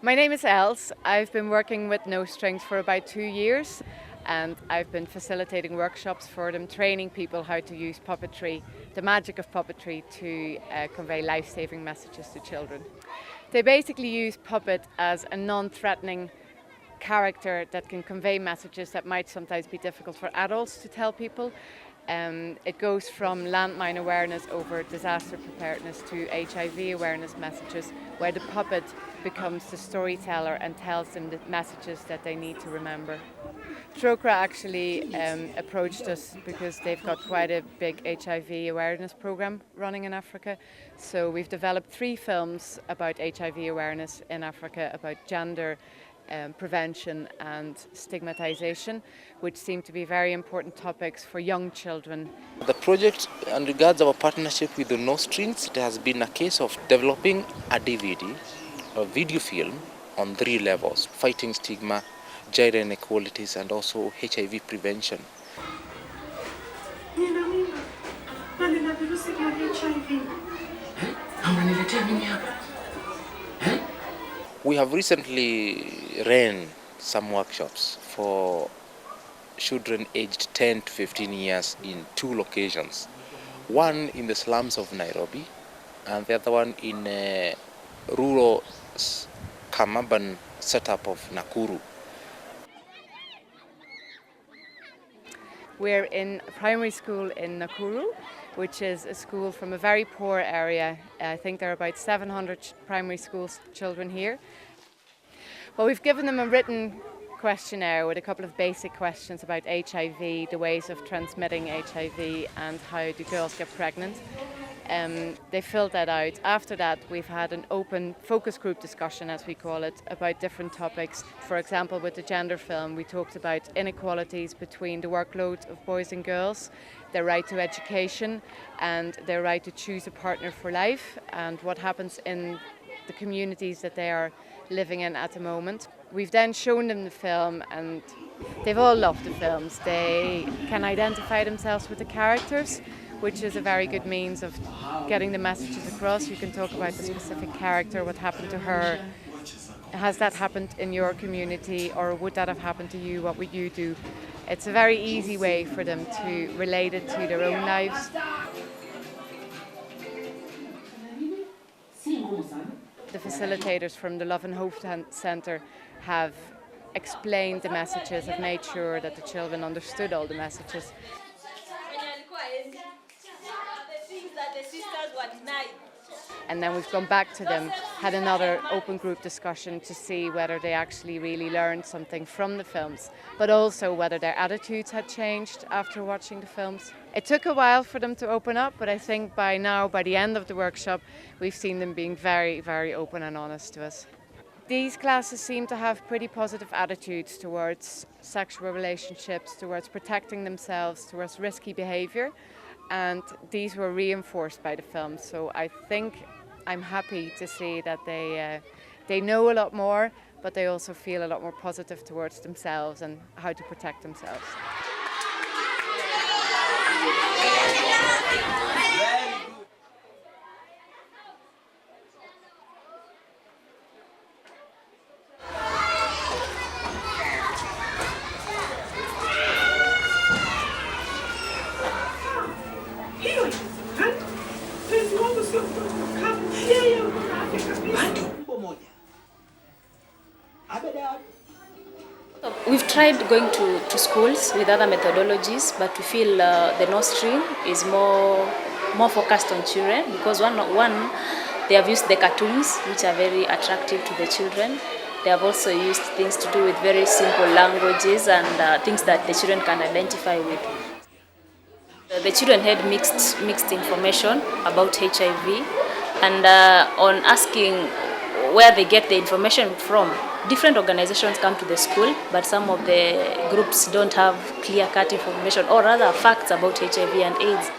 My name is Els. I've been working with No Strings for about 2 years, and I've been facilitating workshops for them, training people how to use puppetry, the magic of puppetry, to convey life-saving messages to children. They basically use puppet as a non-threatening character that can convey messages that might sometimes be difficult for adults to tell people. It goes from landmine awareness over disaster preparedness to HIV awareness messages, where the puppet becomes the storyteller and tells them the messages that they need to remember. Trokra actually approached us because they've got quite a big HIV awareness program running in Africa. So we've developed 3 films about HIV awareness in Africa, about gender prevention and stigmatization, which seem to be very important topics for young children. The project, and regards our partnership with the No Strings, it has been a case of developing a DVD, a video film on 3 levels: fighting stigma, gender inequalities, and also HIV prevention. We have recently ran some workshops for children aged 10 to 15 years in 2 locations. One in the slums of Nairobi, and the other one in a rural Kamaban setup of Nakuru. We're in a primary school in Nakuru, which is a school from a very poor area. I think there are about 700 primary school children here. Well, we've given them a written questionnaire with a couple of basic questions about HIV, the ways of transmitting HIV, and how do girls get pregnant. They filled that out. After that, we've had an open focus group discussion, as we call it, about different topics. For example, with the gender film, we talked about inequalities between the workload of boys and girls, their right to education, and their right to choose a partner for life, and what happens in the communities that they are living in at the moment. We've then shown them the film, and they've all loved the films. They can identify themselves with the characters, which is a very good means of getting the messages across. You can talk about the specific character, what happened to her. Has that happened in your community, or would that have happened to you? What would you do? It's a very easy way for them to relate it to their own lives. The facilitators from the Love and Hope Centre have explained the messages, have made sure that the children understood all the messages. And then we've gone back to them, had another open group discussion to see whether they actually really learned something from the films, but also whether their attitudes had changed after watching the films. It took a while for them to open up, but I think by now, by the end of the workshop, we've seen them being very, very open and honest to us. These classes seem to have pretty positive attitudes towards sexual relationships, towards protecting themselves, towards risky behaviour, and these were reinforced by the film. So I think I'm happy to see that they know a lot more, but they also feel a lot more positive towards themselves and how to protect themselves. We've tried going to schools with other methodologies, but we feel the No String is more focused on children because one they have used the cartoons, which are very attractive to the children. They have also used things to do with very simple languages and things that the children can identify with. The children had mixed information about HIV, and on asking where they get the information from, different organizations come to the school, but some of the groups don't have clear-cut information or rather facts about HIV and AIDS.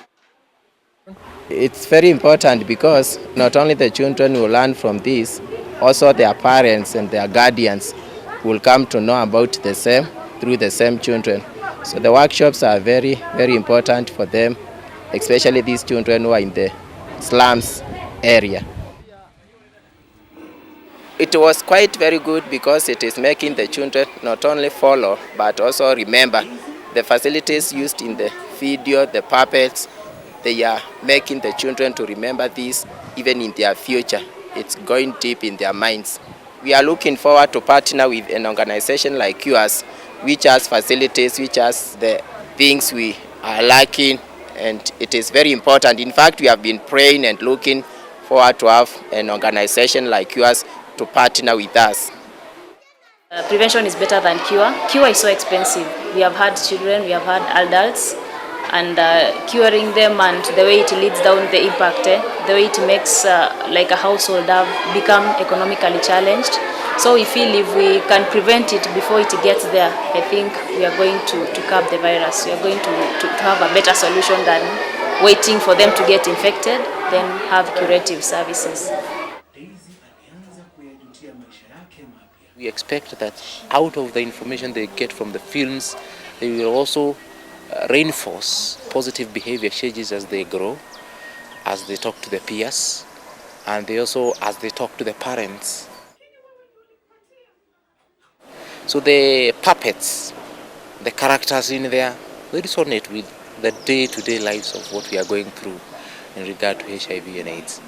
It's very important because not only the children will learn from this, also their parents and their guardians will come to know about the same through the same children. So the workshops are very, very important for them, especially these children who are in the slums area. It was quite very good because it is making the children not only follow but also remember the facilities used in the video, the puppets. They are making the children to remember this even in their future. It's going deep in their minds. We are looking forward to partner with an organization like yours, which has facilities, which has the things we are lacking, and it is very important. In fact, we have been praying and looking forward to have an organization like yours to partner with us. Prevention is better than cure. Cure is so expensive. We have had children, we have had adults, and curing them and the way it leads down the impact, the way it makes like a household have become economically challenged. So we feel if we can prevent it before it gets there, I think we are going to curb the virus. We are going to have a better solution than waiting for them to get infected, then have curative services. We expect that out of the information they get from the films, they will also reinforce positive behavior changes as they grow, as they talk to their peers, and they also as they talk to the parents. So the puppets, the characters in there, they resonate with the day-to-day lives of what we are going through in regard to HIV and AIDS.